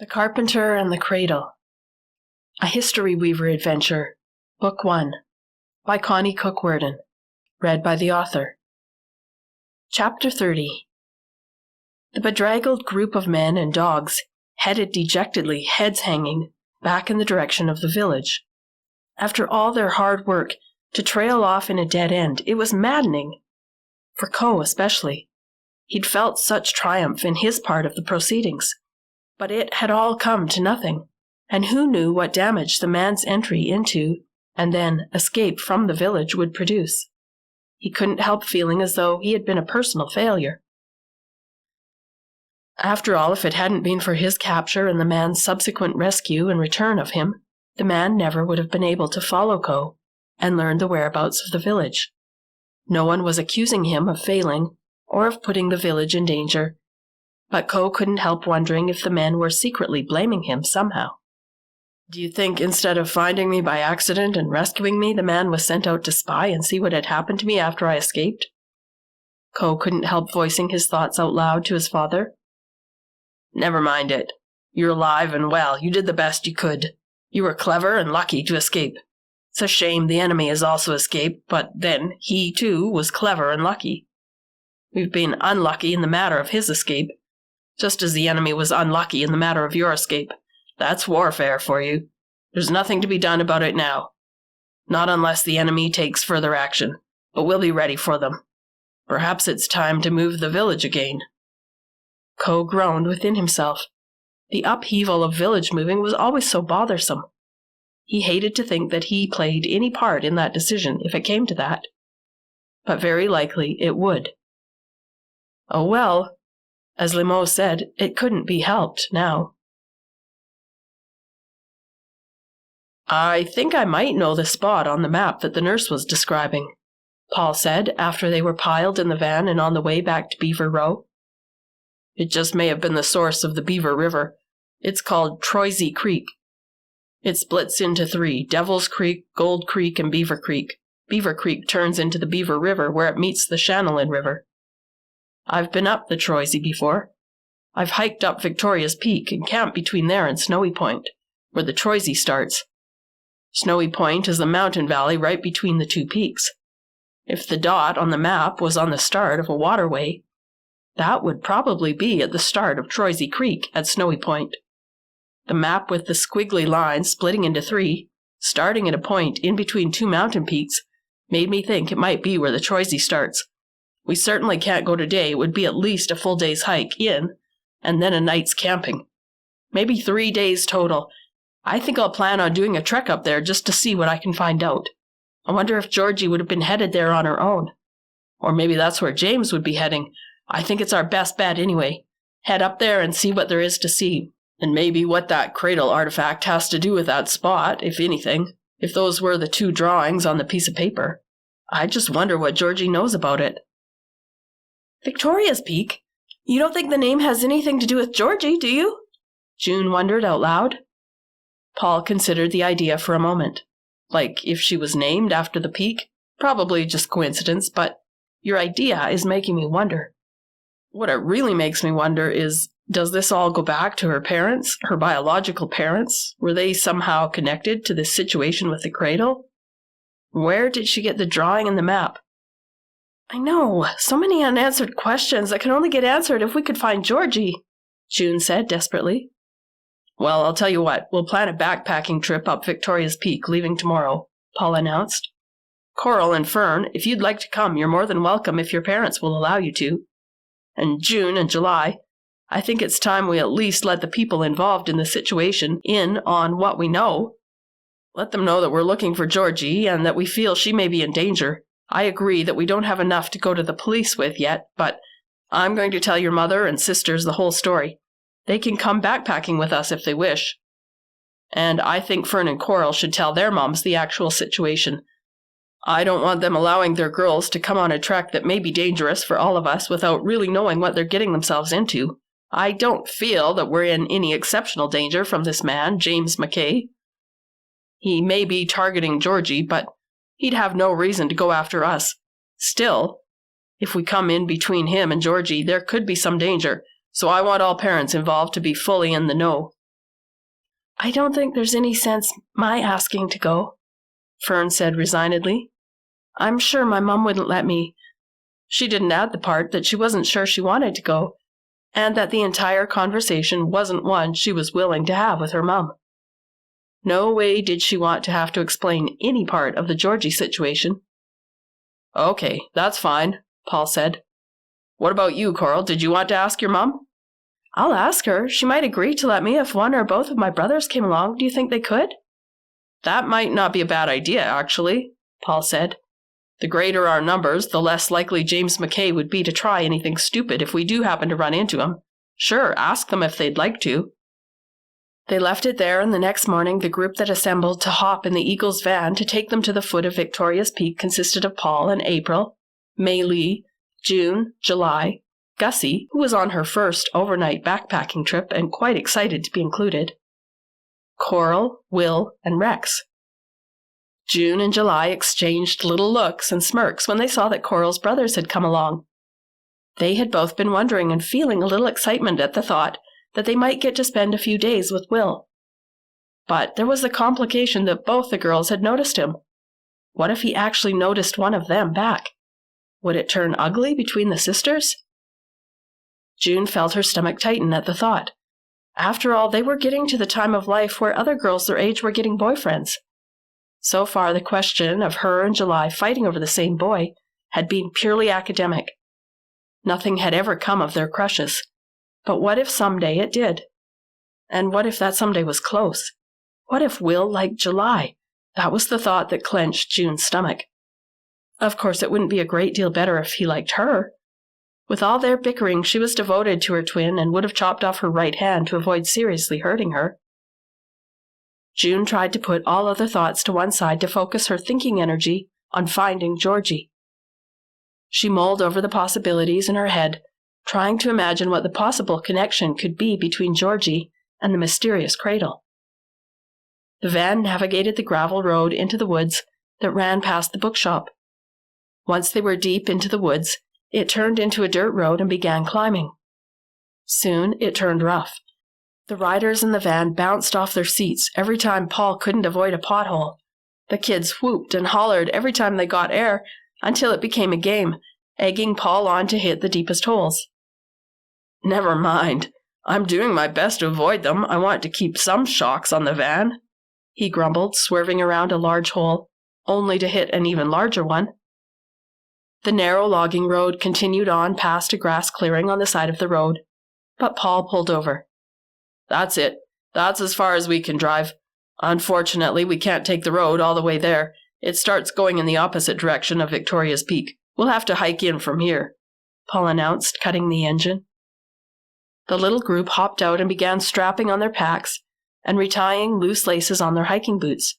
The Carpenter and the Cradle. A History Weaver Adventure. Book 1. By Connie Worden. Read by the author. Chapter 30. The bedraggled group of men and dogs headed dejectedly, heads hanging, back in the direction of the village. After all their hard work, to trail off in a dead end, it was maddening. For Coe especially. He'd felt such triumph in his part of the proceedings. But it had all come to nothing, and who knew what damage the man's entry into, and then escape from the village would produce. He couldn't help feeling as though he had been a personal failure. After all, if it hadn't been for his capture and the man's subsequent rescue and return of him, the man never would have been able to follow Coe and learn the whereabouts of the village. No one was accusing him of failing or of putting the village in danger, but Coe couldn't help wondering if the men were secretly blaming him somehow. "Do you think instead of finding me by accident and rescuing me, the man was sent out to spy and see what had happened to me after I escaped?" Coe couldn't help voicing his thoughts out loud to his father. "Never mind it. You're alive and well. You did the best you could. You were clever and lucky to escape. It's a shame the enemy has also escaped, but then he, too, was clever and lucky. We've been unlucky in the matter of his escape, just as the enemy was unlucky in the matter of your escape. That's warfare for you. There's nothing to be done about it now. Not unless the enemy takes further action, but we'll be ready for them. Perhaps it's time to move the village again." Coe groaned within himself. The upheaval of village moving was always so bothersome. He hated to think that he played any part in that decision if it came to that. But very likely it would. Oh well, as Limo said, it couldn't be helped now. "I think I might know the spot on the map that the nurse was describing," Paul said after they were piled in the van and on the way back to Beaver Row. "It just may have been the source of the Beaver River. It's called Troisy Creek. It splits into 3, Devil's Creek, Gold Creek, and Beaver Creek. Beaver Creek turns into the Beaver River where it meets the Shannon River. I've been up the Troisy before. I've hiked up Victoria's Peak and camped between there and Snowy Point, where the Troisy starts. Snowy Point is the mountain valley right between the two peaks. If the dot on the map was on the start of a waterway, that would probably be at the start of Troisy Creek at Snowy Point. The map with the squiggly lines splitting into 3, starting at a point in between 2 mountain peaks, made me think it might be where the Troisy starts. We certainly can't go today. It would be at least a full day's hike in, and then a night's camping. Maybe 3 days total. I think I'll plan on doing a trek up there just to see what I can find out. I wonder if Georgie would have been headed there on her own. Or maybe that's where James would be heading. I think it's our best bet anyway. Head up there and see what there is to see. And maybe what that cradle artifact has to do with that spot, if anything. If those were the 2 drawings on the piece of paper. I just wonder what Georgie knows about it." "Victoria's Peak? You don't think the name has anything to do with Georgie, do you?" June wondered out loud. Paul considered the idea for a moment. Like, if she was named after the peak? Probably just coincidence, but your idea is making me wonder. What it really makes me wonder is, does this all go back to her parents, her biological parents? Were they somehow connected to this situation with the cradle? Where did she get the drawing and the map? "I know, so many unanswered questions that can only get answered if we could find Georgie," June said desperately. "Well, I'll tell you what, we'll plan a backpacking trip up Victoria's Peak, leaving tomorrow," Paul announced. "Coral and Fern, if you'd like to come, you're more than welcome if your parents will allow you to. And June and July, I think it's time we at least let the people involved in the situation in on what we know. Let them know that we're looking for Georgie and that we feel she may be in danger. I agree that we don't have enough to go to the police with yet, but I'm going to tell your mother and sisters the whole story. They can come backpacking with us if they wish. And I think Fern and Coral should tell their moms the actual situation. I don't want them allowing their girls to come on a trek that may be dangerous for all of us without really knowing what they're getting themselves into. I don't feel that we're in any exceptional danger from this man, James McKay. He may be targeting Georgie, but he'd have no reason to go after us. Still, if we come in between him and Georgie, there could be some danger, so I want all parents involved to be fully in the know. I don't think there's any sense my asking to go, Fern said resignedly. I'm sure my mum wouldn't let me. She didn't add the part that she wasn't sure she wanted to go, and that the entire conversation wasn't one she was willing to have with her mum. No way did she want to have to explain any part of the Georgie situation. Okay, that's fine, Paul said. What about you, Coral? Did you want to ask your mum? I'll ask her. She might agree to let me if one or both of my brothers came along. Do you think they could? That might not be a bad idea, actually, Paul said. The greater our numbers, the less likely James McKay would be to try anything stupid if we do happen to run into him. Sure, ask them if they'd like to. They left it there, and the next morning the group that assembled to hop in the Eagle's van to take them to the foot of Victoria's Peak consisted of Paul and April, May Lee, June, July, Gussie, who was on her first overnight backpacking trip and quite excited to be included, Coral, Will, and Rex. June and July exchanged little looks and smirks when they saw that Coral's brothers had come along. They had both been wondering and feeling a little excitement at the thought that they might get to spend a few days with Will. But there was the complication that both the girls had noticed him. What if he actually noticed one of them back? Would it turn ugly between the sisters? June felt her stomach tighten at the thought. After all, they were getting to the time of life where other girls their age were getting boyfriends. So far, the question of her and July fighting over the same boy had been purely academic. Nothing had ever come of their crushes. But what if someday it did? And what if that someday was close? What if Will liked July? That was the thought that clenched June's stomach. Of course, it wouldn't be a great deal better if he liked her. With all their bickering, she was devoted to her twin and would have chopped off her right hand to avoid seriously hurting her. June tried to put all other thoughts to one side to focus her thinking energy on finding Georgie. She mulled over the possibilities in her head, trying to imagine what the possible connection could be between Georgie and the mysterious Cradle. The van navigated the gravel road into the woods that ran past the bookshop. Once they were deep into the woods, it turned into a dirt road and began climbing. Soon it turned rough. The riders in the van bounced off their seats every time Paul couldn't avoid a pothole. The kids whooped and hollered every time they got air until it became a game, egging Paul on to hit the deepest holes. Never mind. I'm doing my best to avoid them. I want to keep some shocks on the van, he grumbled, swerving around a large hole, only to hit an even larger one. The narrow logging road continued on past a grass clearing on the side of the road, but Paul pulled over. That's it. That's as far as we can drive. Unfortunately, we can't take the road all the way there. It starts going in the opposite direction of Victoria's Peak. We'll have to hike in from here, Paul announced, cutting the engine. The little group hopped out and began strapping on their packs and retying loose laces on their hiking boots.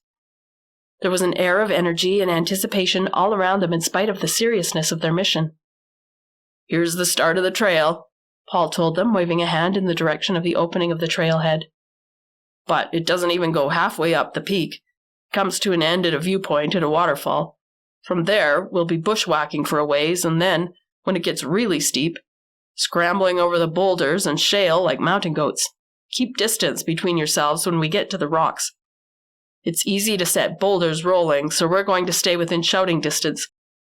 There was an air of energy and anticipation all around them in spite of the seriousness of their mission. Here's the start of the trail, Paul told them, waving a hand in the direction of the opening of the trailhead. But it doesn't even go halfway up the peak. It comes to an end at a viewpoint at a waterfall. From there, we'll be bushwhacking for a ways, and then, when it gets really steep, scrambling over the boulders and shale like mountain goats. Keep distance between yourselves when we get to the rocks. It's easy to set boulders rolling, so we're going to stay within shouting distance,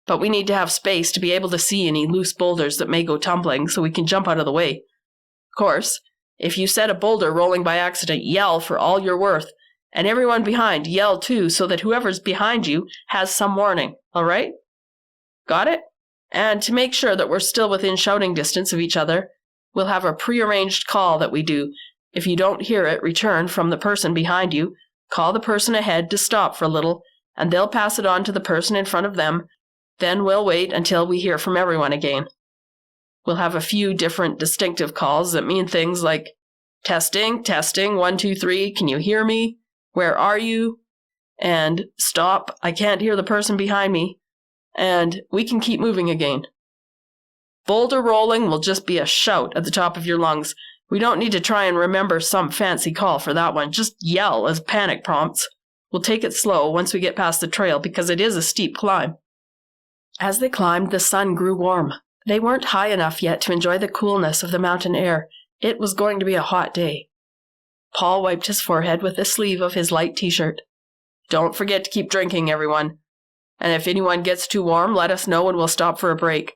but we need to have space to be able to see any loose boulders that may go tumbling so we can jump out of the way. Of course, if you set a boulder rolling by accident, yell for all you're worth, and everyone behind yell too so that whoever's behind you has some warning, all right? Got it? And to make sure that we're still within shouting distance of each other, we'll have a prearranged call that we do. If you don't hear it return from the person behind you, call the person ahead to stop for a little, and they'll pass it on to the person in front of them. Then we'll wait until we hear from everyone again. We'll have a few different distinctive calls that mean things like, testing, 1, 2, 3, can you hear me? Where are you? And stop, I can't hear the person behind me. And we can keep moving again. Boulder rolling will just be a shout at the top of your lungs. We don't need to try and remember some fancy call for that one. Just yell as panic prompts. We'll take it slow once we get past the trail because it is a steep climb. As they climbed, the sun grew warm. They weren't high enough yet to enjoy the coolness of the mountain air. It was going to be a hot day. Paul wiped his forehead with the sleeve of his light t-shirt. "Don't forget to keep drinking, everyone. And if anyone gets too warm, let us know and we'll stop for a break."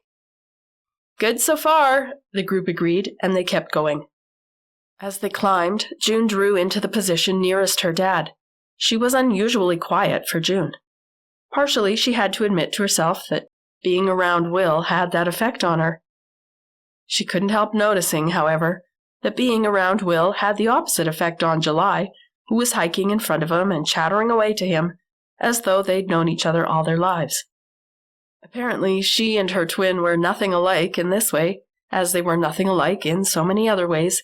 "Good so far," the group agreed, and they kept going. As they climbed, June drew into the position nearest her dad. She was unusually quiet for June. Partially, she had to admit to herself that being around Will had that effect on her. She couldn't help noticing, however, that being around Will had the opposite effect on July, who was hiking in front of him and chattering away to him as though they'd known each other all their lives. Apparently, she and her twin were nothing alike in this way, as they were nothing alike in so many other ways.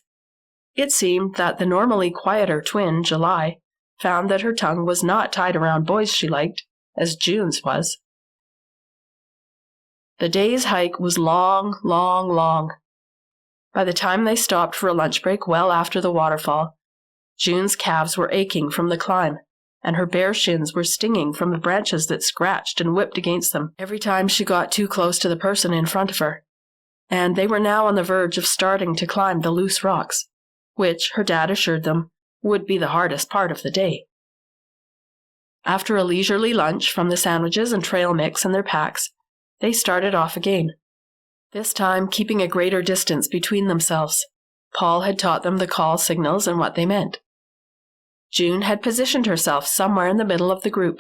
It seemed that the normally quieter twin, July, found that her tongue was not tied around boys she liked, as June's was. The day's hike was long, long, long. By the time they stopped for a lunch break well after the waterfall, June's calves were aching from the climb, and her bare shins were stinging from the branches that scratched and whipped against them every time she got too close to the person in front of her. And they were now on the verge of starting to climb the loose rocks, which, her dad assured them, would be the hardest part of the day. After a leisurely lunch from the sandwiches and trail mix in their packs, they started off again, this time keeping a greater distance between themselves. Paul had taught them the call signals and what they meant. June had positioned herself somewhere in the middle of the group,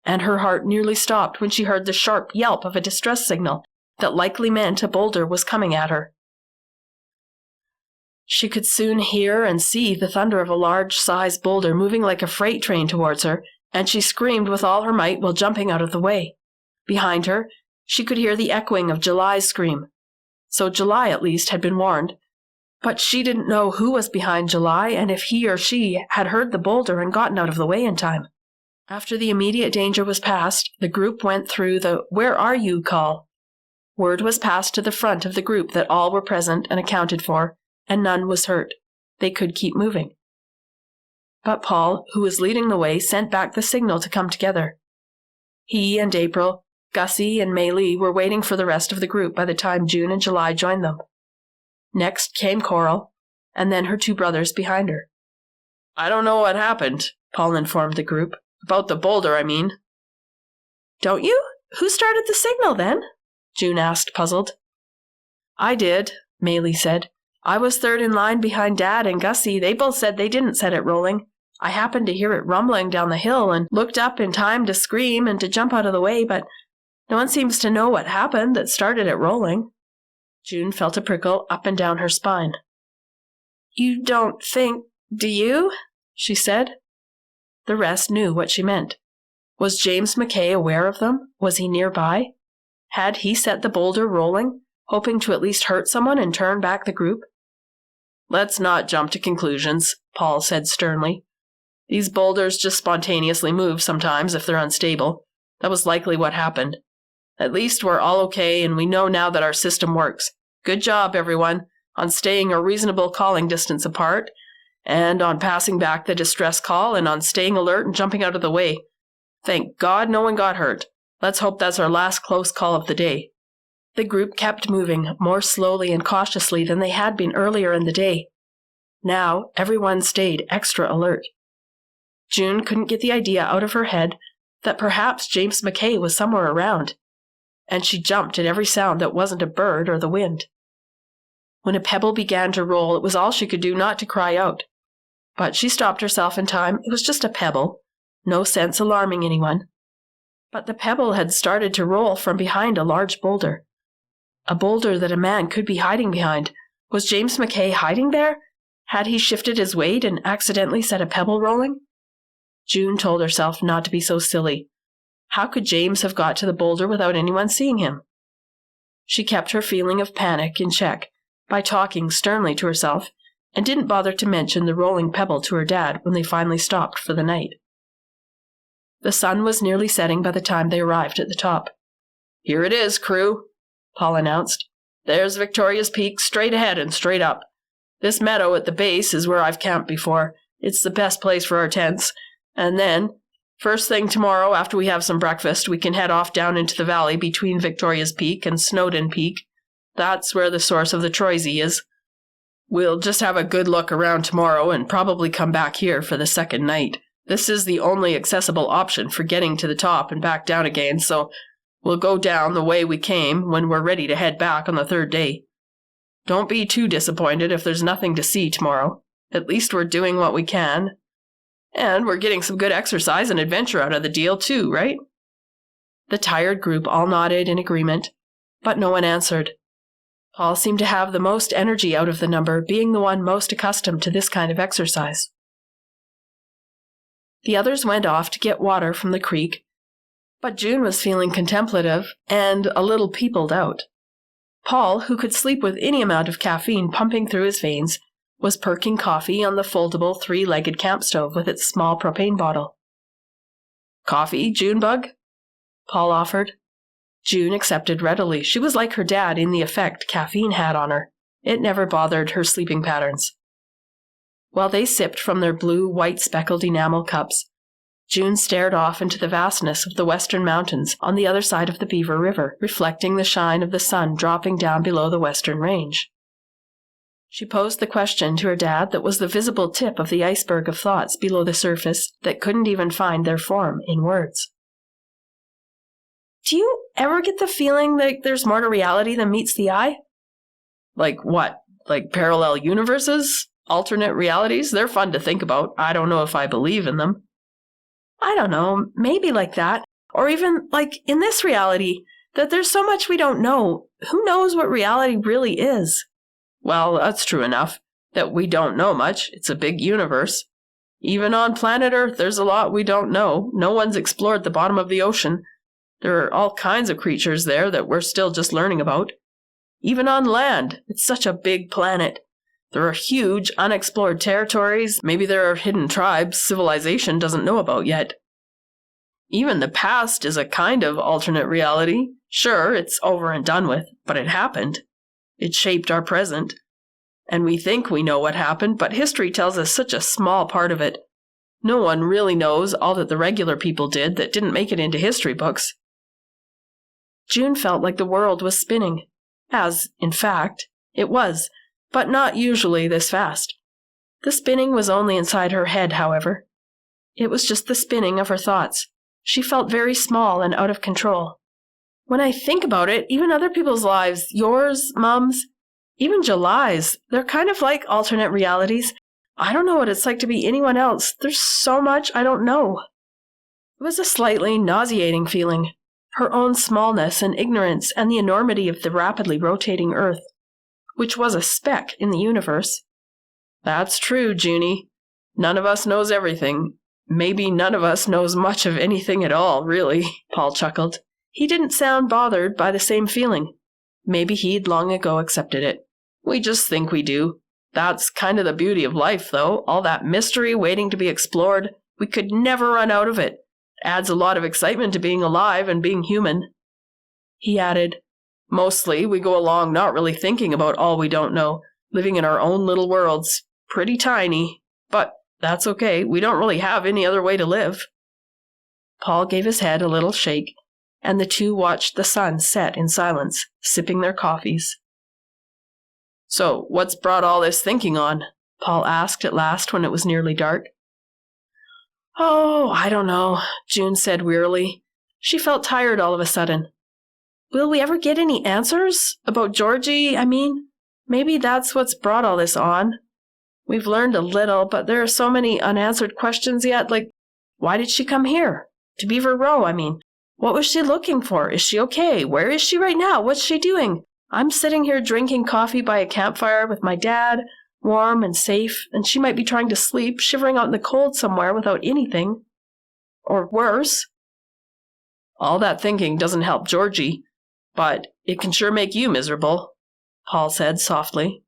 and her heart nearly stopped when she heard the sharp yelp of a distress signal that likely meant a boulder was coming at her. She could soon hear and see the thunder of a large-sized boulder moving like a freight train towards her, and she screamed with all her might while jumping out of the way. Behind her, she could hear the echoing of July's scream. So July, at least, had been warned. But she didn't know who was behind July and if he or she had heard the boulder and gotten out of the way in time. After the immediate danger was past, the group went through the "Where are you?" call. Word was passed to the front of the group that all were present and accounted for, and none was hurt. They could keep moving. But Paul, who was leading the way, sent back the signal to come together. He and April, Gussie, and Mei Lee were waiting for the rest of the group by the time June and July joined them. Next came Coral, and then her two brothers behind her. "I don't know what happened," Paul informed the group. "About the boulder, I mean." "Don't you? Who started the signal, then?" June asked, puzzled. "I did," Mei Lee said. "I was third in line behind Dad and Gussie. They both said they didn't set it rolling. I happened to hear it rumbling down the hill and looked up in time to scream and to jump out of the way, but no one seems to know what happened that started it rolling." June felt a prickle up and down her spine. "You don't think, do you?" she said. The rest knew what she meant. Was James McKay aware of them? Was he nearby? Had he set the boulder rolling, hoping to at least hurt someone and turn back the group? "Let's not jump to conclusions," Paul said sternly. "These boulders just spontaneously move sometimes if they're unstable. That was likely what happened. At least we're all okay, and we know now that our system works. Good job, everyone, on staying a reasonable calling distance apart, and on passing back the distress call, and on staying alert and jumping out of the way. Thank God no one got hurt. Let's hope that's our last close call of the day." The group kept moving, more slowly and cautiously than they had been earlier in the day. Now, everyone stayed extra alert. June couldn't get the idea out of her head that perhaps James McKay was somewhere around, and she jumped at every sound that wasn't a bird or the wind. When a pebble began to roll, it was all she could do not to cry out. But she stopped herself in time. It was just a pebble, no sense alarming anyone. But the pebble had started to roll from behind a large boulder. A boulder that a man could be hiding behind. Was James McKay hiding there? Had he shifted his weight and accidentally set a pebble rolling? June told herself not to be so silly. How could James have got to the boulder without anyone seeing him? She kept her feeling of panic in check by talking sternly to herself and didn't bother to mention the rolling pebble to her dad when they finally stopped for the night. The sun was nearly setting by the time they arrived at the top. "Here it is, crew," Paul announced. "There's Victoria's Peak straight ahead and straight up. This meadow at the base is where I've camped before. It's the best place for our tents. And then, first thing tomorrow after we have some breakfast, we can head off down into the valley between Victoria's Peak and Snowdon Peak. That's where the source of the Troisy is. We'll just have a good look around tomorrow and probably come back here for the second night. This is the only accessible option for getting to the top and back down again, so we'll go down the way we came when we're ready to head back on the third day. Don't be too disappointed if there's nothing to see tomorrow. At least we're doing what we can. And we're getting some good exercise and adventure out of the deal too, right?" The tired group all nodded in agreement, but no one answered. Paul seemed to have the most energy out of the number, being the one most accustomed to this kind of exercise. The others went off to get water from the creek, but June was feeling contemplative and a little peopled out. Paul, who could sleep with any amount of caffeine pumping through his veins, was perking coffee on the foldable three-legged camp stove with its small propane bottle. "Coffee, Junebug?" Paul offered. June accepted readily. She was like her dad in the effect caffeine had on her. It never bothered her sleeping patterns. While they sipped from their blue, white-speckled enamel cups, June stared off into the vastness of the western mountains on the other side of the Beaver River, reflecting the shine of the sun dropping down below the western range. She posed the question to her dad that was the visible tip of the iceberg of thoughts below the surface that couldn't even find their form in words. "Do you ever get the feeling that there's more to reality than meets the eye?" "Like what? Like parallel universes? Alternate realities? They're fun to think about. I don't know if I believe in them." "I don't know, maybe like that. Or even, like, in this reality, that there's so much we don't know. Who knows what reality really is?" "Well, that's true enough, that we don't know much. It's a big universe. Even on planet Earth, there's a lot we don't know. No one's explored the bottom of the ocean. There are all kinds of creatures there that we're still just learning about. Even on land, it's such a big planet. There are huge, unexplored territories. Maybe there are hidden tribes civilization doesn't know about yet. Even the past is a kind of alternate reality. Sure, it's over and done with, but it happened. It shaped our present. And we think we know what happened, but history tells us such a small part of it. No one really knows all that the regular people did that didn't make it into history books." June felt like the world was spinning, as, in fact, it was, but not usually this fast. The spinning was only inside her head, however. It was just the spinning of her thoughts. She felt very small and out of control. "When I think about it, even other people's lives, yours, Mom's, even July's, they're kind of like alternate realities. I don't know what it's like to be anyone else. There's so much I don't know." It was a slightly nauseating feeling. Her own smallness and ignorance and the enormity of the rapidly rotating Earth, which was a speck in the universe. "That's true, Junie. None of us knows everything. Maybe none of us knows much of anything at all, really," Paul chuckled. He didn't sound bothered by the same feeling. Maybe he'd long ago accepted it. "We just think we do. That's kind of the beauty of life, though. All that mystery waiting to be explored. We could never run out of it. Adds a lot of excitement to being alive and being human." He added, "Mostly we go along not really thinking about all we don't know, living in our own little worlds. Pretty tiny. But that's okay. We don't really have any other way to live." Paul gave his head a little shake, and the two watched the sun set in silence, sipping their coffees. "So, what's brought all this thinking on?" Paul asked at last when it was nearly dark. "Oh, I don't know," June said wearily. She felt tired all of a sudden. "Will we ever get any answers? About Georgie, I mean? Maybe that's what's brought all this on. We've learned a little, but there are so many unanswered questions yet, like, why did she come here? To Beaver Row, I mean. What was she looking for? Is she okay? Where is she right now? What's she doing? I'm sitting here drinking coffee by a campfire with my dad, warm and safe, and she might be trying to sleep, shivering out in the cold somewhere without anything. Or worse." "All that thinking doesn't help Georgie, but it can sure make you miserable," Paul said softly.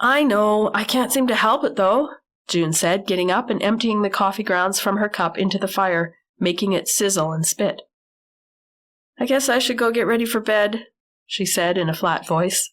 "I know. I can't seem to help it, though," June said, getting up and emptying the coffee grounds from her cup into the fire, making it sizzle and spit. "I guess I should go get ready for bed," she said in a flat voice.